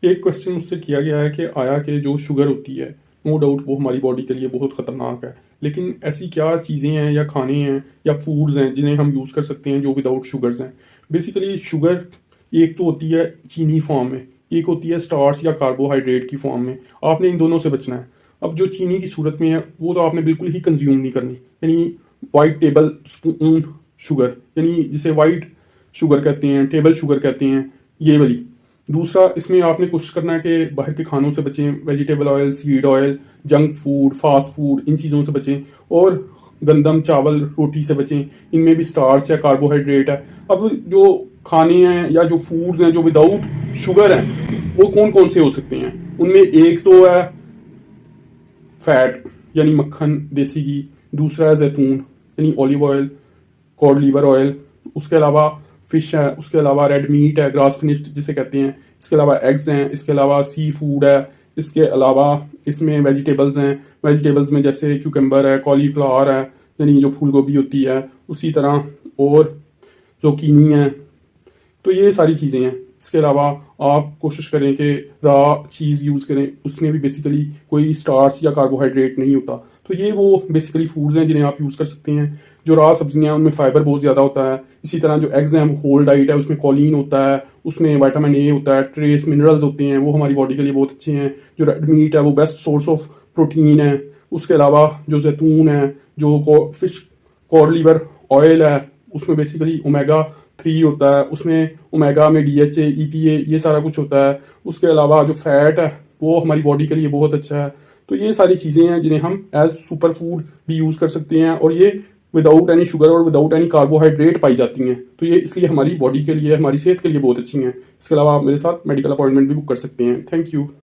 एक क्वेश्चन मुझसे किया गया है कि आया कि जो शुगर होती है, नो डाउट वो हमारी बॉडी के लिए बहुत ख़तरनाक है। लेकिन ऐसी क्या चीज़ें हैं या खाने हैं या फूड्स हैं जिन्हें हम यूज़ कर सकते हैं जो विदाउट शुगर्स हैं। बेसिकली शुगर एक तो होती है चीनी फॉर्म में, एक होती है स्टार्च या कार्बोहाइड्रेट की फॉर्म में। आपने इन दोनों से बचना है। अब जो चीनी की सूरत में है वो तो आपने बिल्कुल ही कंज्यूम नहीं करनी, यानी वाइट टेबल स्पून शुगर, यानी जिसे वाइट शुगर कहते हैं, टेबल शुगर कहते हैं, ये वाली। दूसरा, इसमें आपने कोशिश करना है कि बाहर के खानों से बचें, vegetable oil, seed oil, junk food, fast food, इन चीज़ों से बचें। और गंदम, चावल, रोटी से बचें, इनमें भी स्टार्च या कार्बोहाइड्रेट है। अब जो खाने हैं या जो फूड्स हैं जो विदाउट शुगर हैं वो कौन कौन से हो सकते हैं? उनमें एक तो है फैट यानी मक्खन देसी घी, दूसरा है जैतून यानी olive oil, cod liver oil, उसके अलावा फिश है, उसके अलावा रेड मीट है, ग्रास फिनिश्ड जिसे कहते हैं, इसके अलावा एग्स हैं, इसके अलावा सी फूड है, इसके अलावा इसमें वेजिटेबल्स हैं। वेजिटेबल्स में जैसे क्यूकम्बर है, कॉलीफ्लावर है यानी जो फूल गोभी होती है, उसी तरह और जोकीनी है। तो ये सारी चीज़ें हैं। इसके अलावा आप कोशिश करें कि रॉ चीज़ यूज़ करें, उसमें भी बेसिकली कोई स्टार्च या कार्बोहाइड्रेट नहीं होता। तो ये वो बेसिकली फूड्स हैं जिन्हें आप यूज़ कर सकते हैं। जो रॉ सब्जियां हैं उनमें फाइबर बहुत ज़्यादा होता है। इसी तरह जो एग्स हैं वो होल डाइट है, उसमें कॉलिन होता है, उसमें विटामिन ए होता है, ट्रेस मिनरल्स होते हैं, वो हमारी बॉडी के लिए बहुत अच्छे हैं। जो रेड मीट है वो बेस्ट सोर्स ऑफ प्रोटीन है। उसके अलावा जो जैतून है, जो फिश कॉड लीवर ऑयल है, उसमें बेसिकली ओमेगा 3 होता है, उसमें ओमेगा में DHA, EPA ये सारा कुछ होता है। उसके अलावा जो फैट है वो हमारी बॉडी के लिए बहुत अच्छा है। तो ये सारी चीज़ें हैं जिन्हें हम एज सुपर फूड भी यूज़ कर सकते हैं, और ये विदाउट एनी शुगर और विदाउट एनी कार्बोहाइड्रेट पाई जाती हैं। तो ये इसलिए हमारी बॉडी के लिए, हमारी सेहत के लिए बहुत अच्छी हैं। इसके अलावा आप मेरे साथ मेडिकल अपॉइंटमेंट भी बुक कर सकते हैं। Thank you.